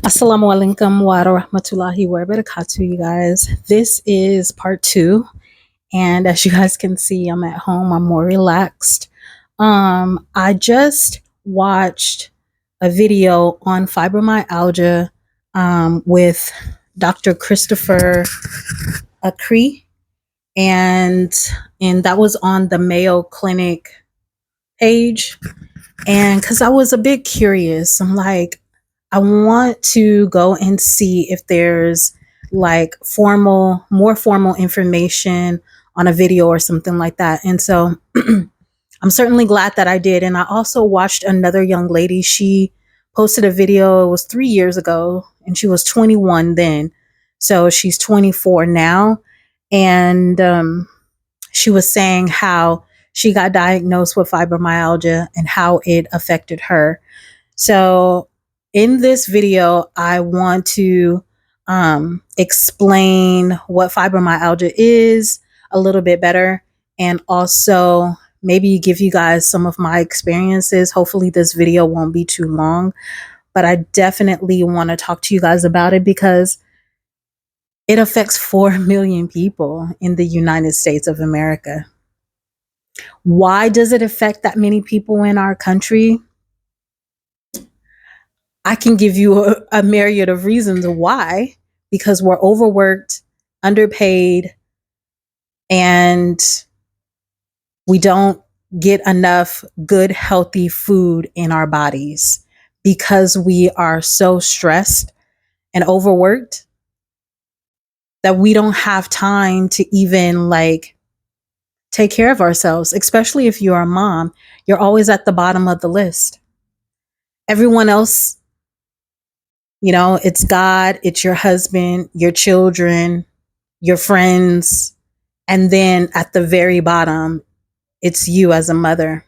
Assalamu alaikum wa rahmatullahi wa barakatuh, you guys. This is part two. And as you guys can see, I'm at home. I'm more relaxed. I just watched a video on fibromyalgia with Dr. Christopher Acree, and that was on the Mayo Clinic page. And because I was a bit curious, I'm like, I want to go and see if there's like more formal information on a video or something like that. And so I'm certainly glad that I did. And I also watched another young lady. She posted a video, it was 3 years ago, and she was 21 then. So she's 24 now. And she was saying how she got diagnosed with fibromyalgia and how it affected her. So in this video, I want to explain what fibromyalgia is a little bit better, and also maybe give you guys some of my experiences. Hopefully this video won't be too long, but I definitely want to talk to you guys about it because it affects 4 million people in the United States of America. Why does it affect that many people in our country? I can give you a myriad of reasons why, because we're overworked, underpaid, and we don't get enough good, healthy food in our bodies because we are so stressed and overworked that we don't have time to even take care of ourselves, especially if you're a mom. You're always at the bottom of the list. Everyone else, it's God, it's your husband, your children, your friends, and then at the very bottom, it's you as a mother.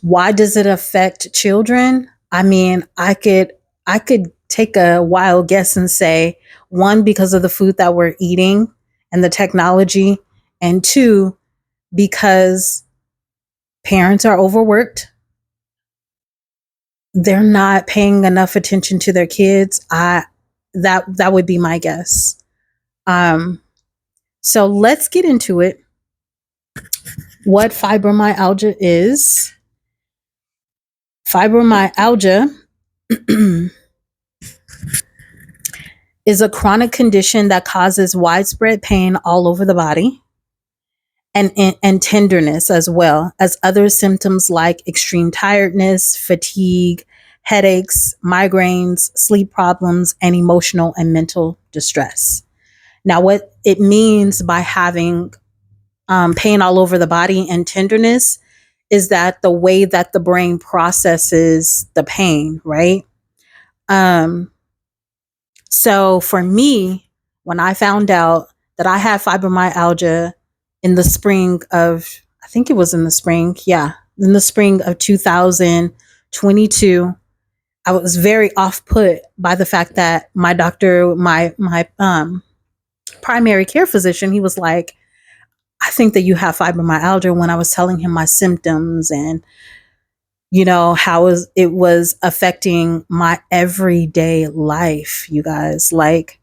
Why does it affect children? I mean, I could take a wild guess and say, one, because of the food that we're eating and the technology, and two, because parents are overworked. They're not paying enough attention to their kids. That would be my guess. So let's get into it. What fibromyalgia is. Fibromyalgia is a chronic condition that causes widespread pain all over the body and tenderness, as well as other symptoms like extreme tiredness, fatigue, headaches, migraines, sleep problems, and emotional and mental distress. Now, what it means by having pain all over the body and tenderness is that the way that the brain processes the pain, right? So for me, when I found out that I had fibromyalgia in the spring of, I think it was in the spring, in the spring of 2022, I was very off put by the fact that my doctor, my primary care physician, he was like, I think that you have fibromyalgia, when I was telling him my symptoms and, how it was affecting my everyday life, you guys. Like,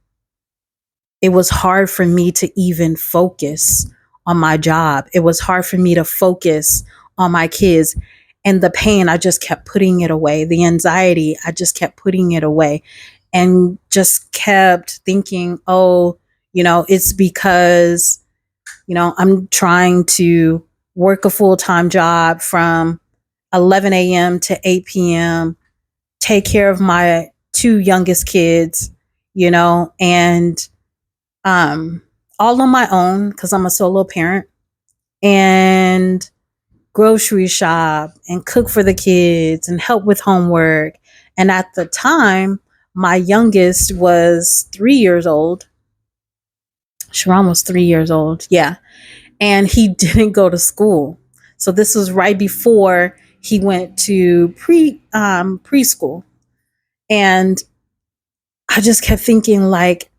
it was hard for me to even focus on my job. It was hard for me to focus on my kids. And the pain, I just kept putting it away. The anxiety, I just kept putting it away and just kept thinking, oh, it's because, I'm trying to work a full-time job from 11 a.m. to 8 p.m., take care of my two youngest kids, and all on my own because I'm a solo parent, and grocery shop and cook for the kids and help with homework. And at the time, my youngest was 3 years old. Sharon was 3 years old. Yeah. And he didn't go to school. So this was right before he went to preschool. And I just kept thinking, like,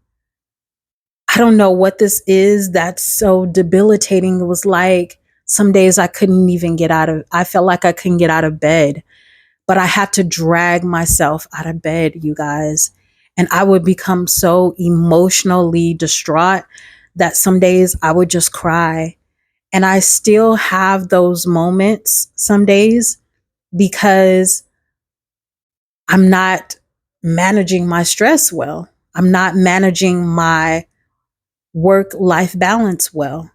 I don't know what this is that's so debilitating. It was like some days I felt like I couldn't get out of bed. but I had to drag myself out of bed, you guys. And I would become so emotionally distraught that some days I would just cry. And I still have those moments some days because I'm not managing my stress well. I'm not managing my work life balance well.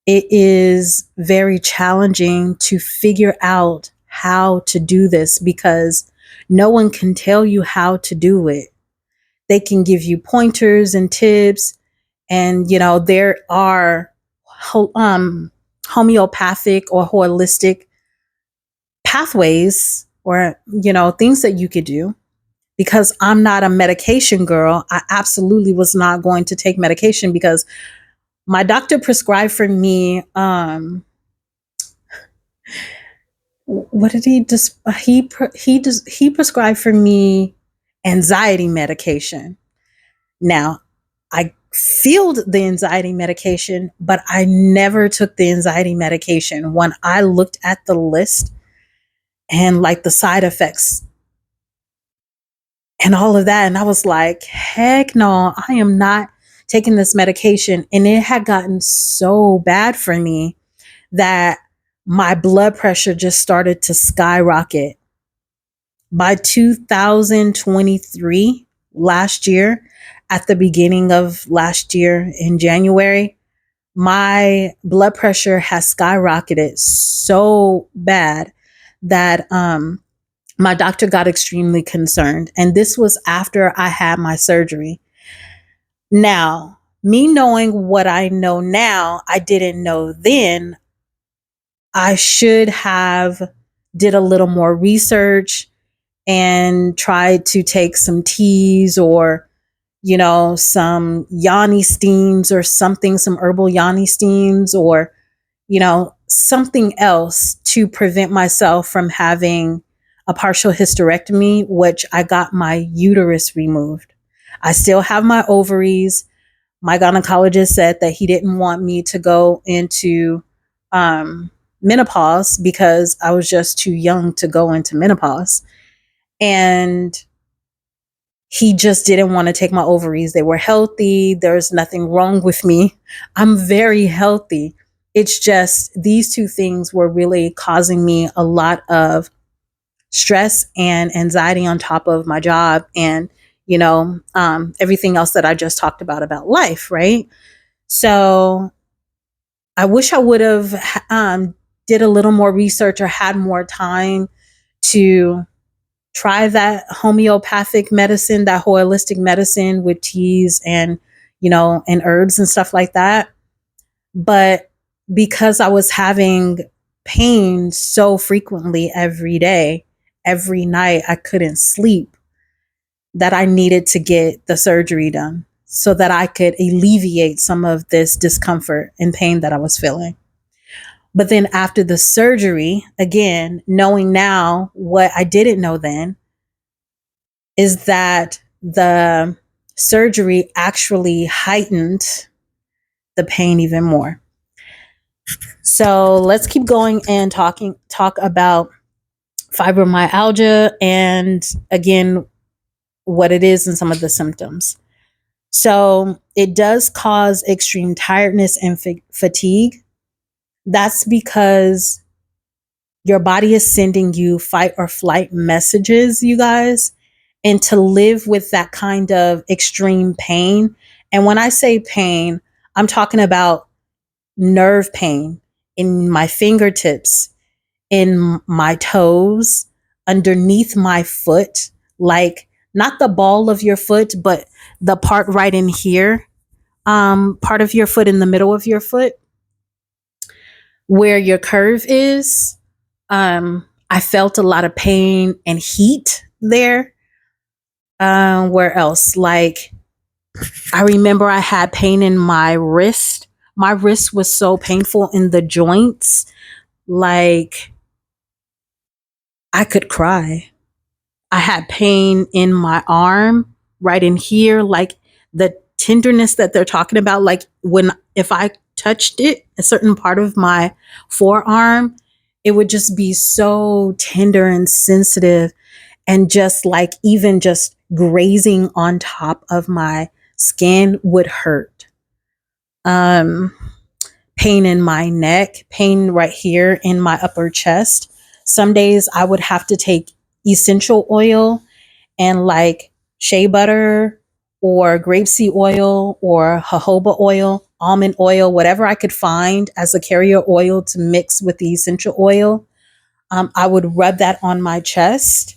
It is very challenging to figure out how to do this because no one can tell you how to do it. They can give you pointers and tips, and there are homeopathic or holistic pathways or things that you could do. Because I'm not a medication girl, I absolutely was not going to take medication because my doctor prescribed for me what did he prescribed for me anxiety medication. Now, I filled the anxiety medication, but I never took the anxiety medication. When I looked at the list and like the side effects and all of that, and I was like, heck no, I am not taking this medication. And it had gotten so bad for me that my blood pressure just started to skyrocket. By 2023, last year, at the beginning of last year in January, my blood pressure has skyrocketed so bad that my doctor got extremely concerned. And this was after I had my surgery. Now, me knowing what I know now, I didn't know then. I should have did a little more research and tried to take some teas or, some yoni steams or something, some herbal yoni steams or, something else to prevent myself from having a partial hysterectomy, which I got my uterus removed. I still have my ovaries. My gynecologist said that he didn't want me to go into menopause because I was just too young to go into menopause. And he just didn't want to take my ovaries. They were healthy. There's nothing wrong with me. I'm very healthy. It's just these two things were really causing me a lot of stress and anxiety on top of my job and, everything else that I just talked about life, right? So I wish I would have did a little more research or had more time to try that homeopathic medicine, that holistic medicine with teas and, and herbs and stuff like that. But because I was having pain so frequently every day, every night, I couldn't sleep, that I needed to get the surgery done so that I could alleviate some of this discomfort and pain that I was feeling. But then after the surgery, again, knowing now what I didn't know then, is that the surgery actually heightened the pain even more. So let's keep going and talk about fibromyalgia and again, what it is and some of the symptoms. So it does cause extreme tiredness and fatigue. That's because your body is sending you fight or flight messages, you guys. And to live with that kind of extreme pain. And when I say pain, I'm talking about nerve pain in my fingertips, in my toes, underneath my foot, like not the ball of your foot, but the part right in here, part of your foot in the middle of your foot, where your curve is. I felt a lot of pain and heat there. Where else? Like, I remember I had pain in my wrist. My wrist was so painful in the joints. Like, I could cry. I had pain in my arm, right in here, like the tenderness that they're talking about. Like if I touched it, a certain part of my forearm, it would just be so tender and sensitive, and just like even just grazing on top of my skin would hurt. Um, Pain in my neck, pain right here in my upper chest. Some days I would have to take essential oil and like shea butter or grapeseed oil or jojoba oil, almond oil, whatever I could find as a carrier oil to mix with the essential oil. I would rub that on my chest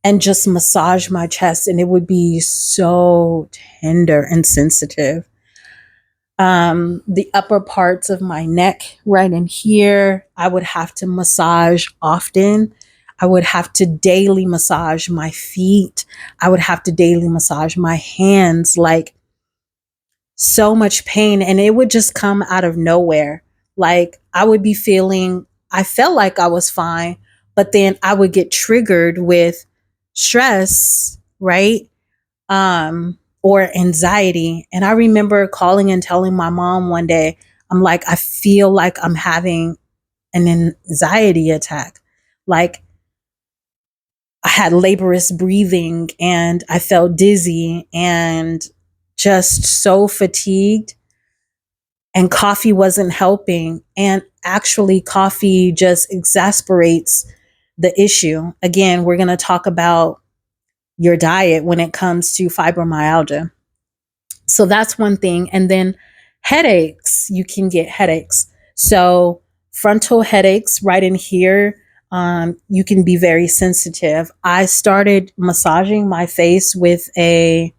and just massage my chest, and it would be so tender and sensitive. The upper parts of my neck, right in here, I would have to massage often. I would have to daily massage my feet. I would have to daily massage my hands, like so much pain. And it would just come out of nowhere. Like I would be feeling, I felt like I was fine, but then I would get triggered with stress, right? Or anxiety. And I remember calling and telling my mom one day, I'm like, I feel like I'm having an anxiety attack. Like I had laborious breathing and I felt dizzy and just so fatigued, and coffee wasn't helping. And actually, coffee just exasperates the issue. Again, we're going to talk about your diet when it comes to fibromyalgia. So that's one thing. And then headaches, you can get headaches. So frontal headaches right in here, you can be very sensitive. I started massaging my face with a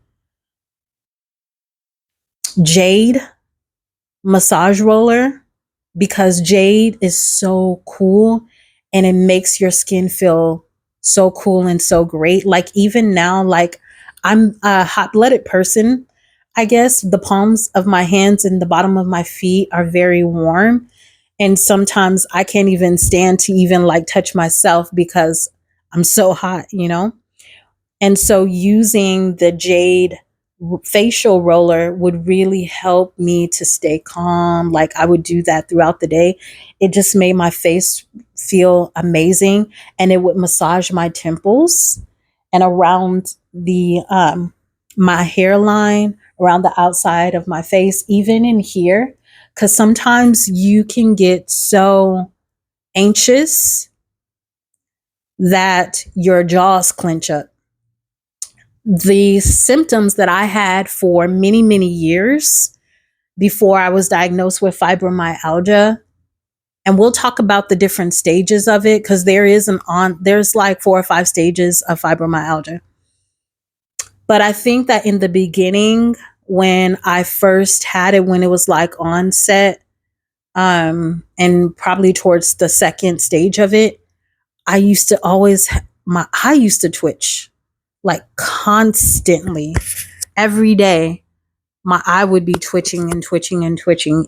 jade massage roller because jade is so cool and it makes your skin feel so cool and so great. Like even now, like I'm a hot-blooded person. I guess the palms of my hands and the bottom of my feet are very warm. And sometimes I can't even stand to even like touch myself because I'm so hot, you know? And so using the jade facial roller would really help me to stay calm. Like I would do that throughout the day. It just made my face feel amazing, and it would massage my temples and around the my hairline, around the outside of my face, even in here, cuz sometimes you can get so anxious that your jaws clench up. The symptoms that I had for many, many years before I was diagnosed with fibromyalgia, and we'll talk about the different stages of it because there's like 4 or 5 stages of fibromyalgia. But I think that in the beginning, when I first had it, when it was like onset, and probably towards the second stage of it, I used to always, my eye used to twitch like constantly every day. My eye would be twitching and twitching and twitching.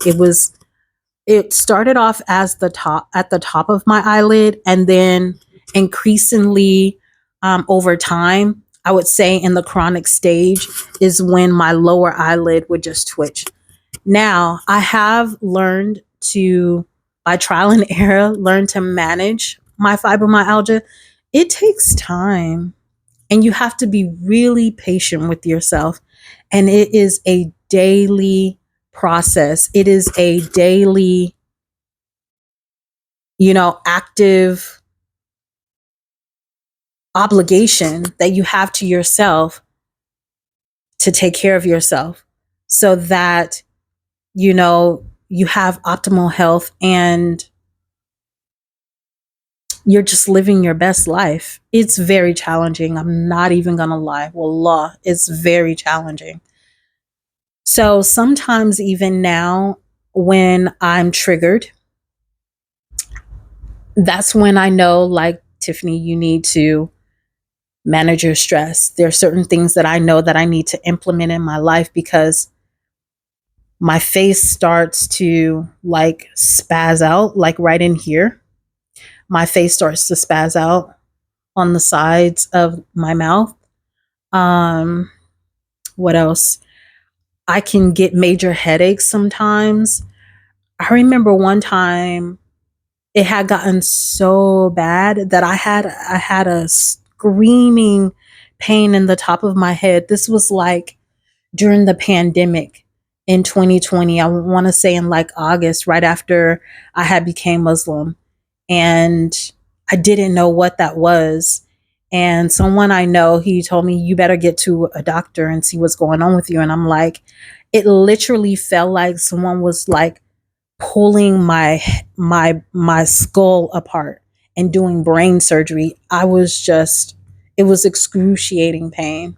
It started off as at the top of my eyelid, and then increasingly over time, I would say in the chronic stage is when my lower eyelid would just twitch. Now I have learned to, by trial and error, learn to manage my fibromyalgia. It takes time, and you have to be really patient with yourself. And it is a daily process. It is a daily, active obligation that you have to yourself to take care of yourself so that, you have optimal health and you're just living your best life. It's very challenging. I'm not even going to lie. Wallah, it's very challenging. So sometimes, even now, when I'm triggered, that's when I know, like, Tiffany, you need to manage your stress. There are certain things that I know that I need to implement in my life because my face starts to like spaz out, like right in here. My face starts to spaz out on the sides of my mouth. Um, what else? I can get major headaches sometimes. I remember one time it had gotten so bad that I had a screaming pain in the top of my head. This was like during the pandemic in 2020. I want to say in like August, right after I had became Muslim, and I didn't know what that was. And someone I know, he told me, you better get to a doctor and see what's going on with you. And I'm like, it literally felt like someone was like pulling my skull apart and doing brain surgery. It was excruciating pain.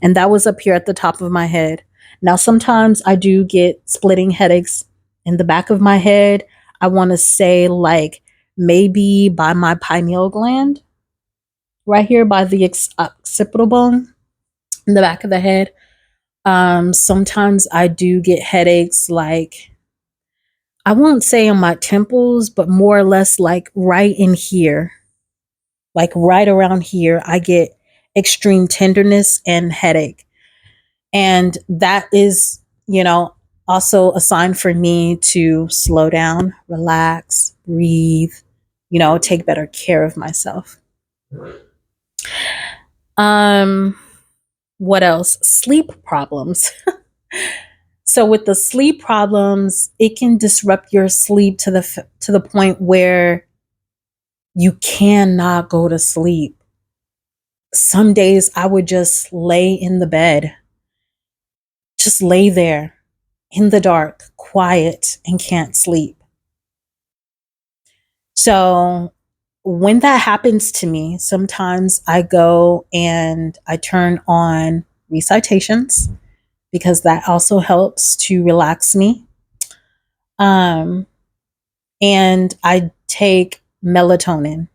And that was up here at the top of my head. Now sometimes I do get splitting headaches in the back of my head. I want to say like maybe by my pineal gland, right here by the occipital bone in the back of the head. Sometimes I do get headaches like, I won't say on my temples, but more or less like right in here, like right around here, I get extreme tenderness and headache. And that is, also a sign for me to slow down, relax, breathe, take better care of myself. Um, what else? Sleep problems. So with the sleep problems, it can disrupt your sleep to the point where you cannot go to sleep. Some days I would just lay in the bed, just lay there in the dark, quiet, and can't sleep. So when that happens to me, sometimes I go and I turn on recitations because that also helps to relax me. Um, and I take melatonin.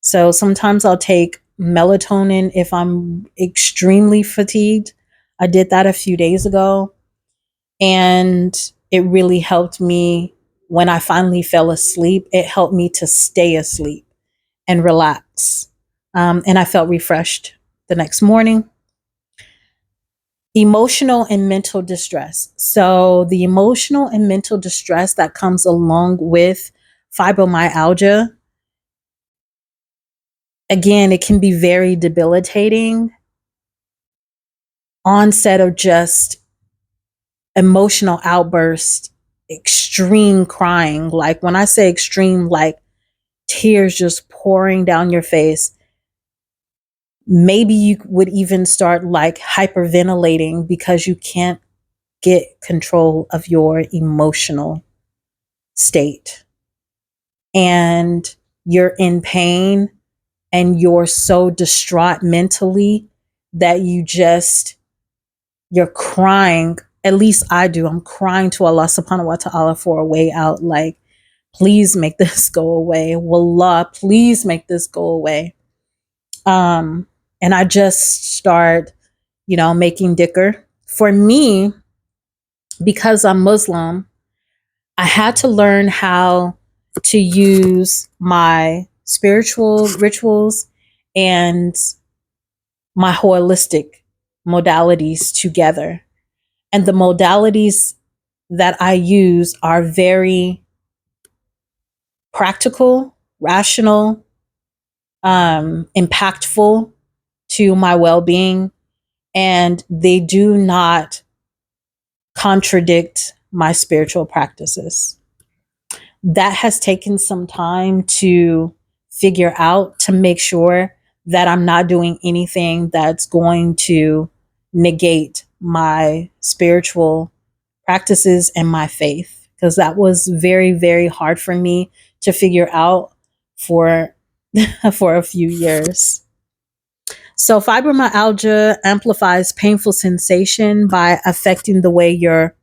So sometimes I'll take melatonin if I'm extremely fatigued. I did that a few days ago, and it really helped me when I finally fell asleep. It helped me to stay asleep and relax. And I felt refreshed the next morning. Emotional and mental distress. So, the emotional and mental distress that comes along with fibromyalgia, again, it can be very debilitating. Onset of just emotional outburst, extreme crying. Like when I say extreme, like tears just pouring down your face. Maybe you would even start like hyperventilating because you can't get control of your emotional state. And you're in pain and you're so distraught mentally that you're crying. At least I do. I'm crying to Allah subhanahu wa ta'ala for a way out. Like, please make this go away. Wallah, please make this go away. And I just start, making dhikr. For me, because I'm Muslim, I had to learn how to use my spiritual rituals and my holistic modalities together. And the modalities that I use are very practical, rational, impactful to my well being, and they do not contradict my spiritual practices. That has taken some time to figure out to make sure that I'm not doing anything that's going to negate my spiritual practices and my faith, because that was very, very hard for me to figure out for for a few years. So fibromyalgia amplifies painful sensation by affecting the way your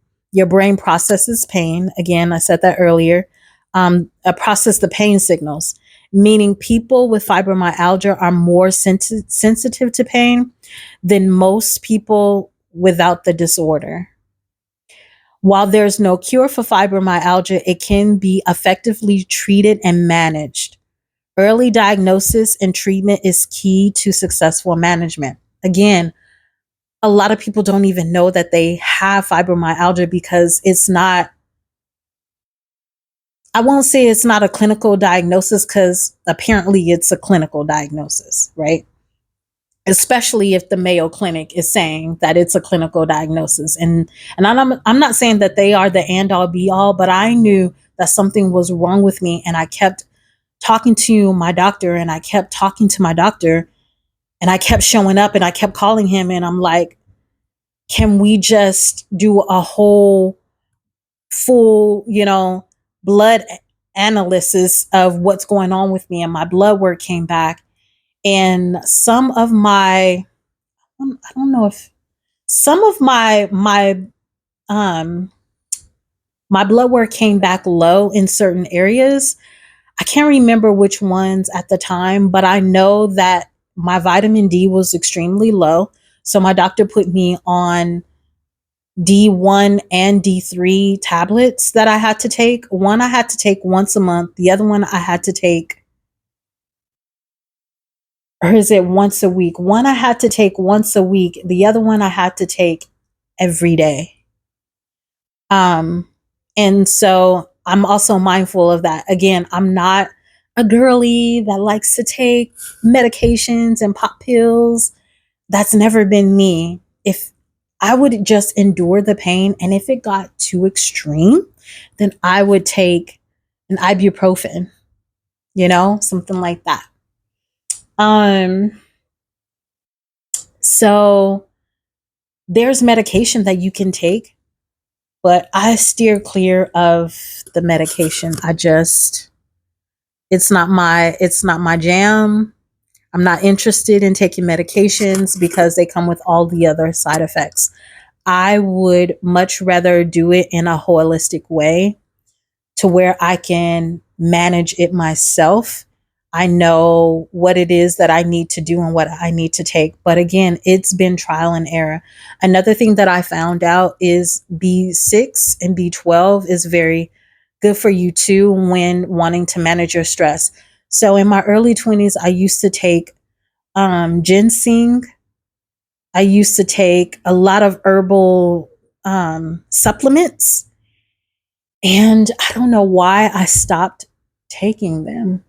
brain processes pain. Again, I said that earlier. Process the pain signals, meaning people with fibromyalgia are more sensitive to pain than most people without the disorder. While there's no cure for fibromyalgia, it can be effectively treated and managed. Early diagnosis and treatment is key to successful management. Again, a lot of people don't even know that they have fibromyalgia because it's not I won't say it's not a clinical diagnosis because apparently it's a clinical diagnosis, right? Especially if the Mayo Clinic is saying that it's a clinical diagnosis. And I'm not saying that they are the end all be all, but I knew that something was wrong with me, and I kept talking to my doctor, and I kept talking to my doctor, and I kept showing up, and I kept calling him, and I'm like, can we just do a whole full, blood analysis of what's going on with me? And my blood work came back, and some of my, I don't know if some of um my blood work came back low in certain areas. I can't remember which ones at the time, but I know that my vitamin D was extremely low. So my doctor put me on D1 and D3 tablets that I had to take. One I had to take once a month. The other one I had to take, or is it once a week? One I had to take once a week. The other one I had to take every day. And so I'm also mindful of that. Again, I'm not a girly that likes to take medications and pop pills. That's never been me. If I would just endure the pain, and if it got too extreme, then I would take an ibuprofen, something like that. So there's medication that you can take, but I steer clear of the medication. It's not my jam. I'm not interested in taking medications because they come with all the other side effects. I would much rather do it in a holistic way to where I can manage it myself. I know what it is that I need to do and what I need to take. But again, it's been trial and error. Another thing that I found out is B6 and B12 is very good for you too when wanting to manage your stress. So in my early 20s, I used to take ginseng. I used to take a lot of herbal supplements. And I don't know why I stopped taking them,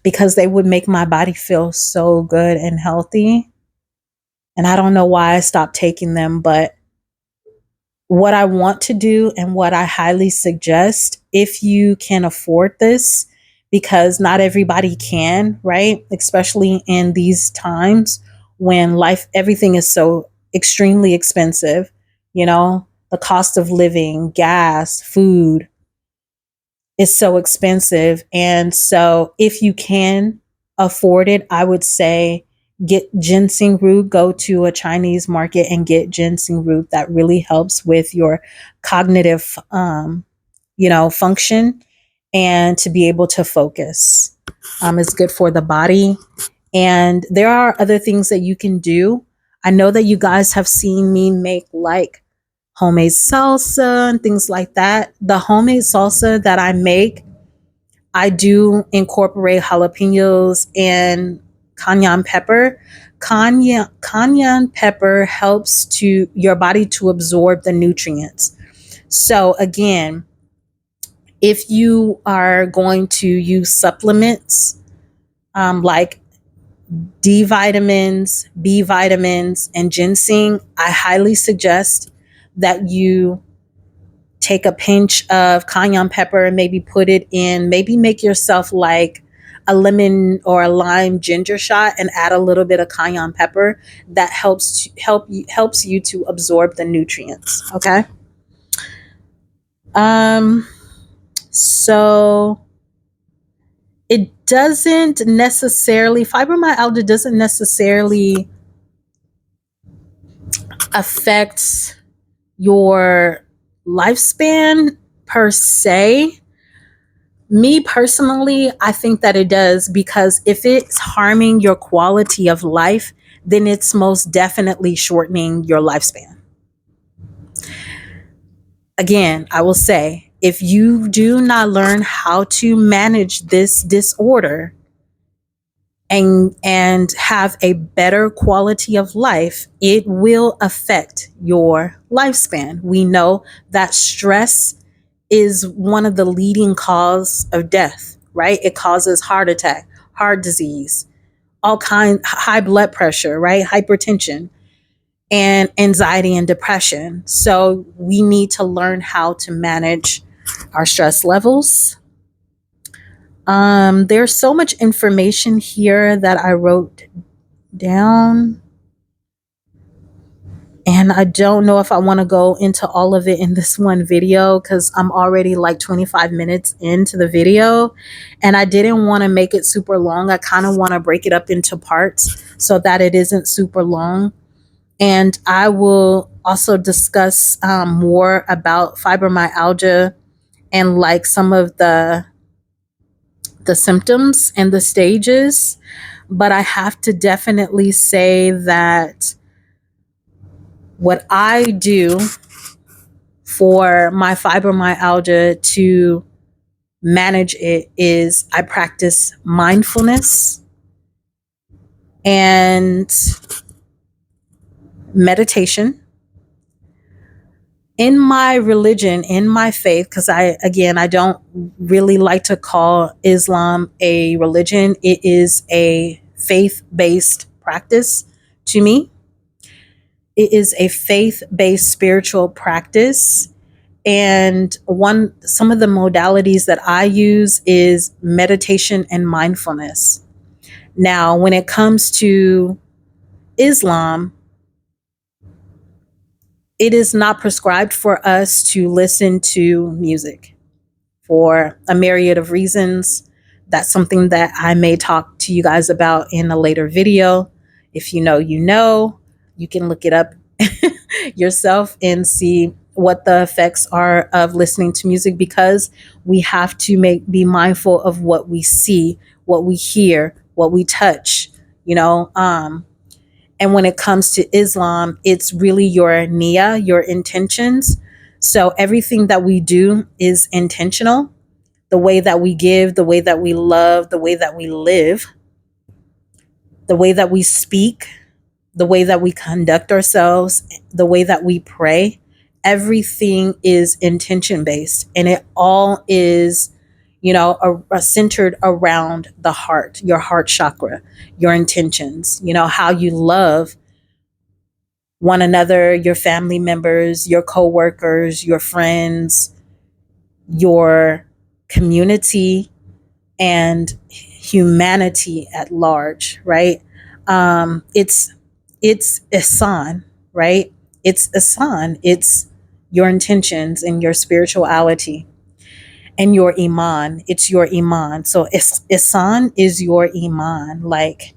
because they would make my body feel so good and healthy. And I don't know why I stopped taking them, but what I want to do and what I highly suggest, if you can afford this, because not everybody can, right? Especially in these times when everything is so extremely expensive, the cost of living, gas, food is so expensive. And so if you can afford it, I would say get ginseng root, go to a Chinese market and get ginseng root. That really helps with your cognitive, function, and to be able to focus. It's good for the body. And there are other things that you can do. I know that you guys have seen me make like homemade salsa and things like that. The homemade salsa that I make, I do incorporate jalapenos and cayenne pepper. Cayenne pepper helps to your body to absorb the nutrients. So again, if you are going to use supplements like D vitamins, B vitamins, and ginseng, I highly suggest that you take a pinch of cayenne pepper and maybe put it in, maybe make yourself like a lemon or a lime ginger shot and add a little bit of cayenne pepper. That helps you to absorb the nutrients. Okay. So it doesn't necessarily, fibromyalgia doesn't necessarily affect your lifespan per se. Me personally, I think that it does, because if it's harming your quality of life, then it's most definitely shortening your lifespan. Again, I will say, if you do not learn how to manage this disorder and have a better quality of life, it will affect your lifespan. We know that stress is one of the leading cause of death, right? It causes heart attack, heart disease, all kind, high blood pressure, right? Hypertension and anxiety and depression. So we need to learn how to manage our stress levels. There's so much information here that I wrote down, and I don't know if I want to go into all of it in this one video because I'm already like 25 minutes into the video, and I didn't want to make it super long. I kind of want to break it up into parts so that it isn't super long. And I will also discuss more about fibromyalgia and like some of the symptoms and the stages. But I have to definitely say that what I do for my fibromyalgia to manage it is I practice mindfulness and meditation. In my religion, in my faith, because I don't really like to call Islam a religion. It is a faith-based practice to me. It is a faith-based spiritual practice. And some of the modalities that I use is meditation and mindfulness. Now, when it comes to Islam, it is not prescribed for us to listen to music for a myriad of reasons. That's something that I may talk to you guys about in a later video. If you know, you know, you can look it up yourself and see what the effects are of listening to music, because we have to be mindful of what we see, what we hear, what we touch, you know. And when it comes to Islam, it's really your niyyah, your intentions. So everything that we do is intentional. The way that we give, the way that we love, the way that we live, the way that we speak, the way that we conduct ourselves, the way that we pray, everything is intention based. And it all is, you know, centered around the heart, your heart chakra, your intentions, you know, how you love one another, your family members, your coworkers, your friends, your community, and humanity at large, right? It's ihsan, right? It's ihsan. It's your intentions and your spirituality and your iman. It's your iman. So ihsan is your iman. Like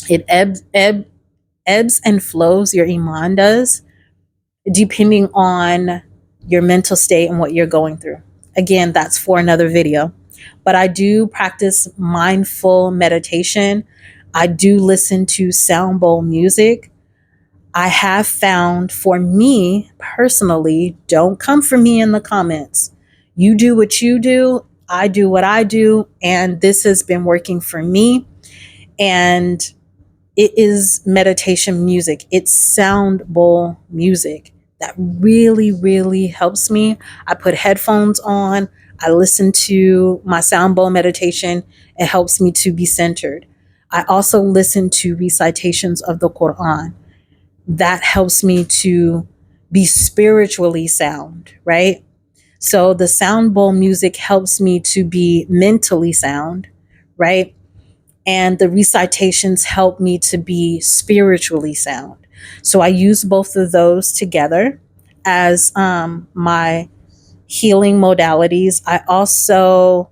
it ebbs and flows. Your iman does, depending on your mental state and what you're going through. Again, that's for another video. But I do practice mindful meditation. I do listen to sound bowl music. I have found, for me personally, don't come for me in the comments. You do what you do, I do what I do, and this has been working for me. And it is meditation music. It's sound bowl music that really, really helps me. I put headphones on. I listen to my sound bowl meditation. It helps me to be centered. I also listen to recitations of the Quran. That helps me to be spiritually sound, right? So the sound bowl music helps me to be mentally sound, right? And the recitations help me to be spiritually sound. So I use both of those together as my healing modalities. I also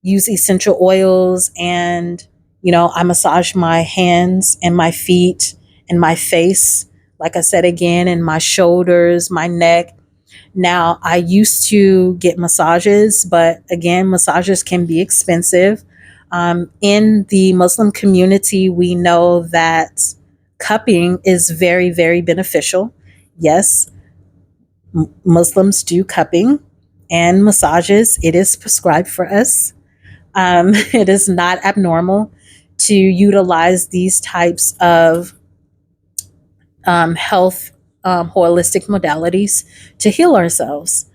use essential oils, and you know, I massage my hands and my feet and my face, like I said again, and my shoulders, my neck. Now, I used to get massages, but again, massages can be expensive. In the Muslim community, we know that cupping is very, very beneficial. Yes, Muslims do cupping and massages. It is prescribed for us. It is not abnormal to utilize these types of health holistic modalities to heal ourselves.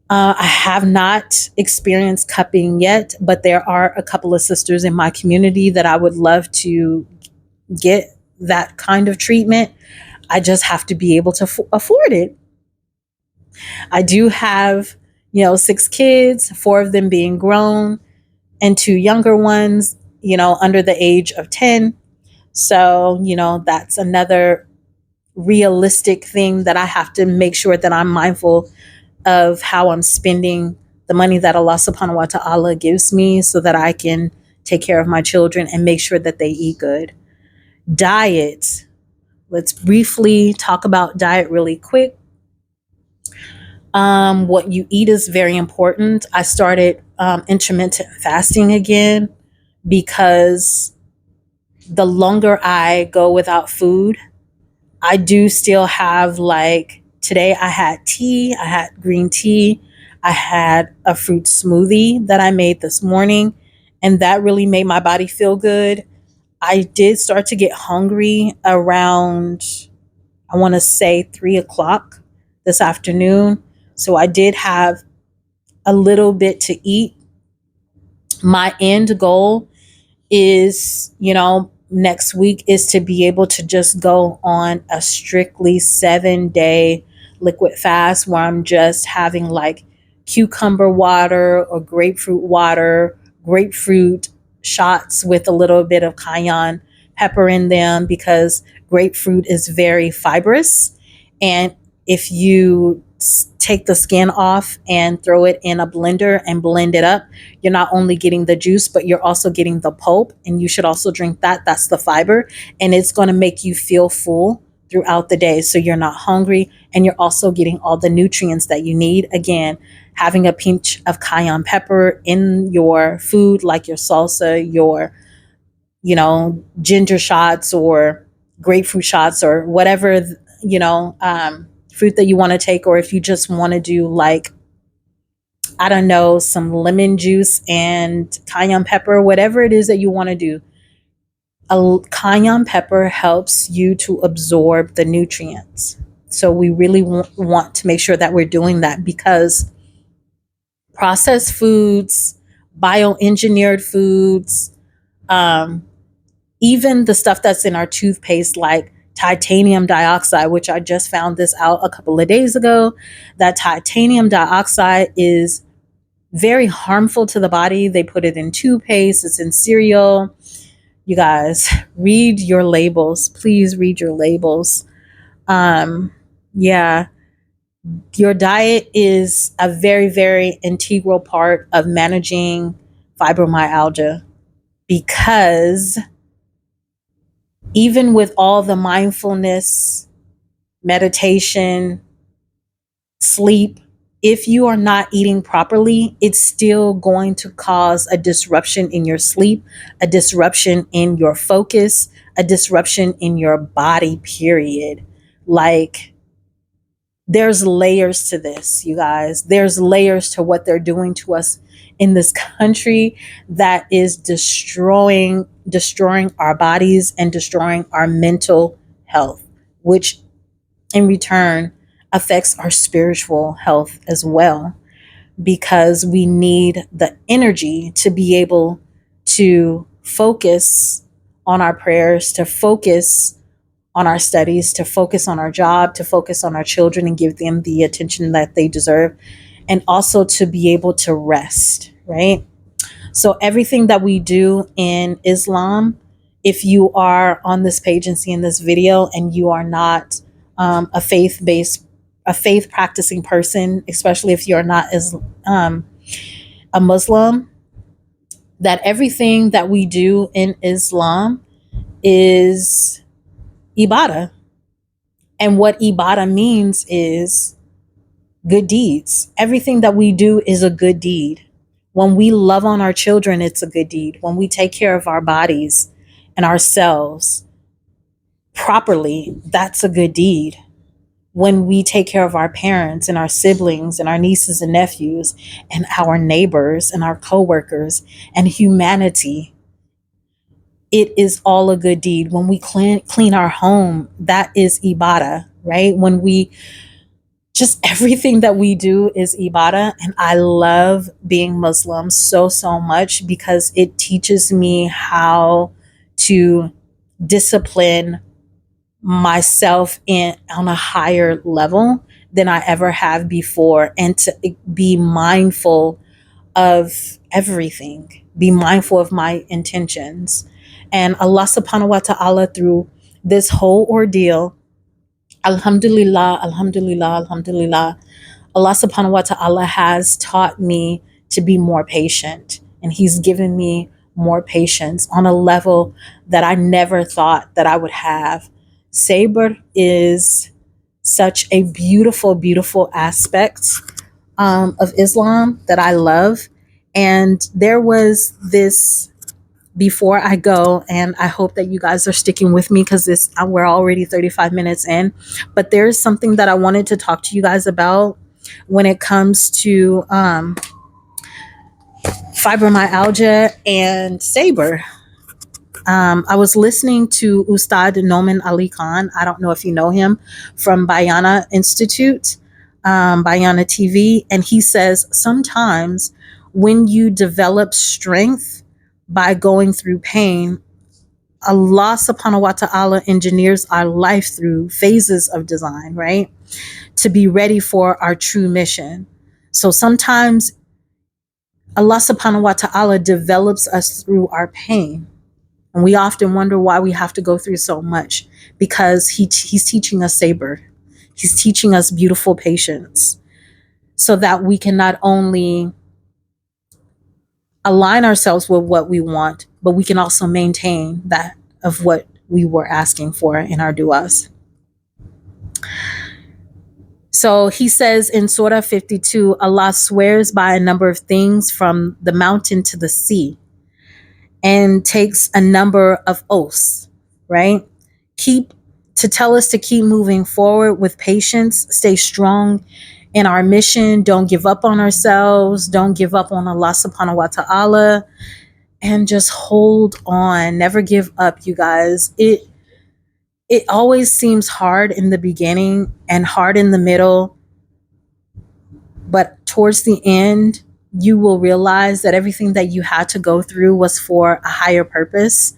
I have not experienced cupping yet, but there are a couple of sisters in my community that I would love to get that kind of treatment. I just have to be able to afford it. I do have, 6 kids, 4 of them being grown, and 2 younger ones, under the age of 10. So, that's another realistic thing that I have to make sure that I'm mindful of how I'm spending the money that Allah subhanahu wa ta'ala gives me so that I can take care of my children and make sure that they eat good. Diet. Let's briefly talk about diet really quick. What you eat is very important. I started intermittent fasting again because the longer I go without food, I do still have, like, today I had tea, I had green tea, I had a fruit smoothie that I made this morning, and that really made my body feel good. I did start to get hungry around, I want to say 3 o'clock this afternoon. So I did have a little bit to eat. My end goal is, next week is to be able to just go on a strictly 7-day liquid fast where I'm just having like cucumber water or grapefruit water, grapefruit shots with a little bit of cayenne pepper in them, because grapefruit is very fibrous. And if you take the skin off and throw it in a blender and blend it up, you're not only getting the juice, but you're also getting the pulp. And you should also drink that. That's the fiber. And it's going to make you feel full throughout the day. So you're not hungry, and you're also getting all the nutrients that you need. Again, having a pinch of cayenne pepper in your food, like your salsa, your, ginger shots or grapefruit shots or whatever, fruit that you want to take. Or if you just want to do, like, I don't know, some lemon juice and cayenne pepper, whatever it is that you want to do. A cayenne pepper helps you to absorb the nutrients. So we really want to make sure that we're doing that, because processed foods, bioengineered foods, even the stuff that's in our toothpaste, like titanium dioxide, which I just found this out a couple of days ago, that titanium dioxide is very harmful to the body. They put it in toothpaste, it's in cereal. You guys, read your labels. Please read your labels. Yeah, your diet is a very, very integral part of managing fibromyalgia, because even with all the mindfulness, meditation, sleep, if you are not eating properly, it's still going to cause a disruption in your sleep, a disruption in your focus, a disruption in your body, period. Like, there's layers to this, you guys. There's layers to what they're doing to us in this country that is destroying our bodies and destroying our mental health, which in return affects our spiritual health as well, because we need the energy to be able to focus on our prayers, to focus on our studies, to focus on our job, to focus on our children and give them the attention that they deserve, and also to be able to rest, right? So everything that we do in Islam, if you are on this page and seeing this video and you are not a faith practicing person, especially if you're not as a Muslim, that everything that we do in Islam is ibadah. And what ibadah means is good deeds. Everything that we do is a good deed. When we love on our children, it's a good deed. When we take care of our bodies and ourselves properly, that's a good deed. When we take care of our parents and our siblings and our nieces and nephews and our neighbors and our coworkers and humanity, it is all a good deed. When we clean our home, that is ibadah, right? When we just everything that we do is ibadah. And I love being Muslim so, so much because it teaches me how to discipline myself in on a higher level than I ever have before, and to be mindful of everything, be mindful of my intentions. And Allah subhanahu wa ta'ala, through this whole ordeal, alhamdulillah, alhamdulillah, alhamdulillah, Allah subhanahu wa ta'ala has taught me to be more patient. And He's given me more patience on a level that I never thought that I would have. Sabr is such a beautiful, beautiful aspect of Islam that I love. And there was this, before I go, and I hope that you guys are sticking with me because this we're already 35 minutes in, but there's something that I wanted to talk to you guys about when it comes to fibromyalgia and Sabr. I was listening to Ustad Noman Ali Khan. I don't know if you know him, from Bayana Institute, Bayana TV. And he says sometimes when you develop strength by going through pain, Allah subhanahu wa ta'ala engineers our life through phases of design, right? To be ready for our true mission. So sometimes Allah subhanahu wa ta'ala develops us through our pain. And we often wonder why we have to go through so much, because he's teaching us sabr. He's teaching us beautiful patience so that we can not only align ourselves with what we want, but we can also maintain that of what we were asking for in our du'as. So he says in Surah 52, Allah swears by a number of things from the mountain to the sea, and takes a number of oaths, right? To tell us to keep moving forward with patience, stay strong in our mission, don't give up on ourselves, don't give up on Allah subhanahu wa ta'ala, and just hold on, never give up, you guys. It always seems hard in the beginning and hard in the middle, but towards the end, you will realize that everything that you had to go through was for a higher purpose.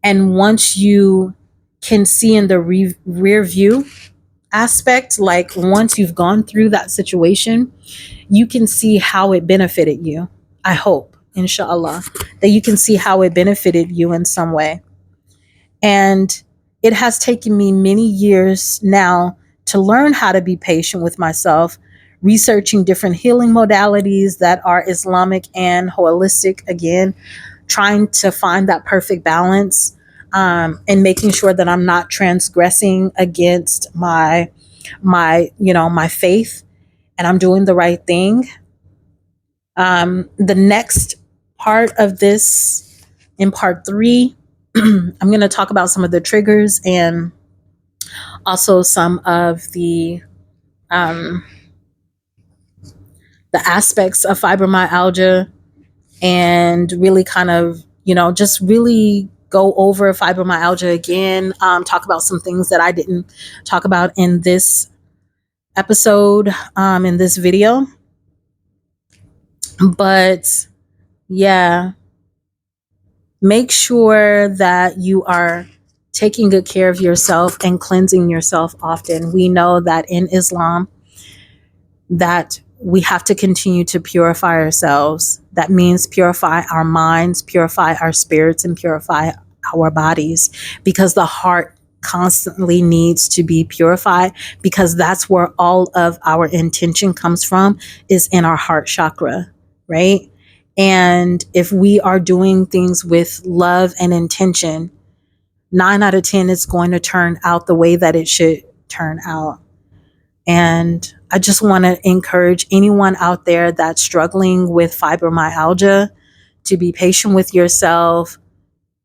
And once you can see in the rear view aspect, like once you've gone through that situation, you can see how it benefited you. I hope, inshallah, that you can see how it benefited you in some way. And it has taken me many years now to learn how to be patient with myself, researching different healing modalities that are Islamic and holistic, again, trying to find that perfect balance, and making sure that I'm not transgressing against my faith, and I'm doing the right thing. The next part of this, in part 3, I'm going to talk about some of the triggers and also some of the aspects of fibromyalgia, and really kind of, just really go over fibromyalgia again, talk about some things that I didn't talk about in this episode, in this video. But yeah, make sure that you are taking good care of yourself and cleansing yourself often. We know that in Islam that we have to continue to purify ourselves. That means purify our minds, purify our spirits, and purify our bodies, because the heart constantly needs to be purified, because that's where all of our intention comes from, is in our heart chakra, right? And if we are doing things with love and intention, 9 out of 10 is going to turn out the way that it should turn out. And I just want to encourage anyone out there that's struggling with fibromyalgia to be patient with yourself,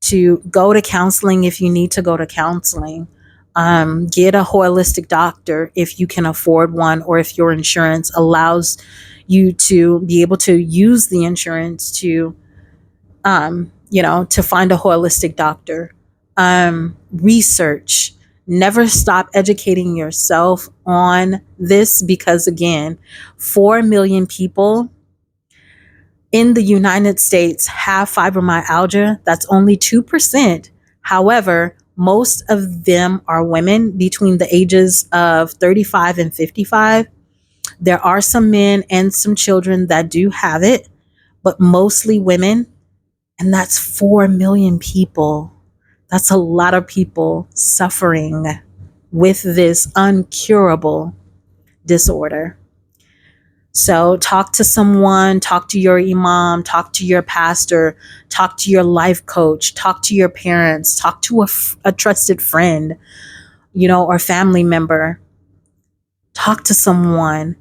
to go to counseling if you need to go to counseling. Get a holistic doctor if you can afford one, or if your insurance allows you to be able to use the insurance to, to find a holistic doctor. Research. Never stop educating yourself on this because, again, 4 million people in the United States have fibromyalgia. That's only 2%. However, most of them are women between the ages of 35 and 55. There are some men and some children that do have it, but mostly women. And that's 4 million people. That's a lot of people suffering with this incurable disorder. So talk to someone, talk to your imam, talk to your pastor, talk to your life coach, talk to your parents, talk to a trusted friend, or family member. Talk to someone,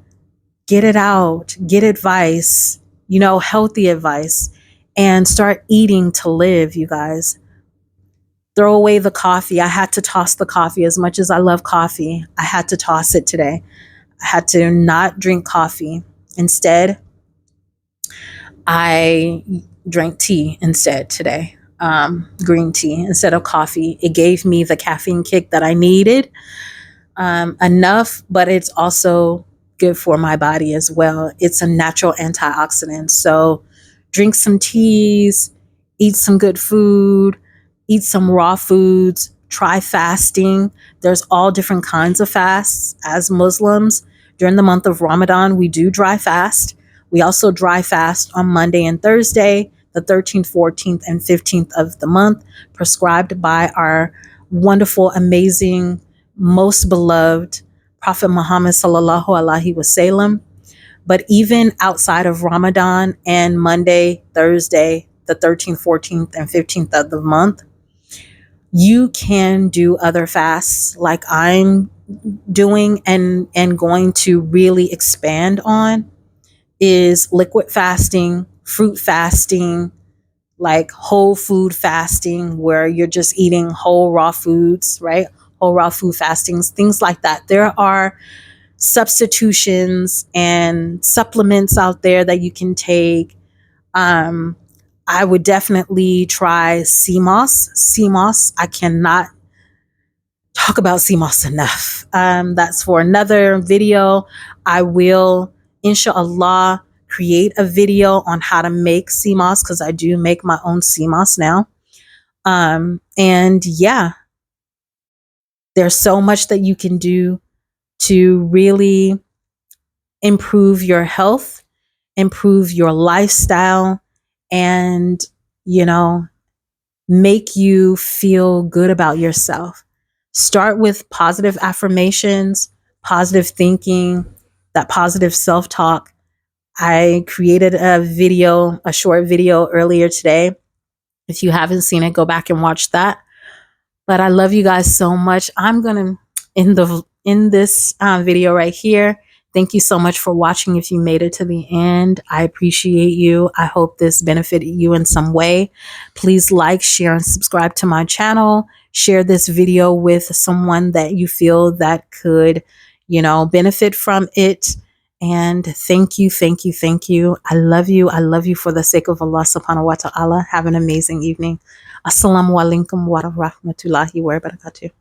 get it out, get advice, healthy advice, and start eating to live, you guys. Throw away the coffee. I had to toss the coffee. As much as I love coffee, I had to toss it today. I had to not drink coffee. Instead, I drank tea instead today, green tea instead of coffee. It gave me the caffeine kick that I needed, enough, but it's also good for my body as well. It's a natural antioxidant. So drink some teas, eat some good food, eat some raw foods, try fasting. There's all different kinds of fasts. As Muslims, during the month of Ramadan, we do dry fast. We also dry fast on Monday and Thursday, the 13th, 14th, and 15th of the month, prescribed by our wonderful, amazing, most beloved Prophet Muhammad sallallahu alaihi wasallam. But even outside of Ramadan and Monday, Thursday, the 13th, 14th, and 15th of the month, you can do other fasts like I'm doing and going to really expand on is liquid fasting, fruit fasting, like whole food fasting, where you're just eating whole raw foods, right? Whole raw food fastings, things like that. There are substitutions and supplements out there that you can take. I would definitely try sea moss. Sea moss, I cannot talk about sea moss enough. That's for another video. I will, inshallah, create a video on how to make sea moss because I do make my own sea moss now. And yeah, there's so much that you can do to really improve your health, improve your lifestyle, and, make you feel good about yourself. Start with positive affirmations, positive thinking, that positive self-talk. I created a short video earlier today. If you haven't seen it, go back and watch that. But I love you guys so much. I'm going to end this video right here. Thank you so much for watching. If you made it to the end, I appreciate you. I hope this benefited you in some way. Please like, share, and subscribe to my channel. Share this video with someone that you feel that could, benefit from it. And thank you, thank you, thank you. I love you. I love you for the sake of Allah subhanahu wa ta'ala. Have an amazing evening. Assalamu alaikum wa rahmatullahi wa barakatuh.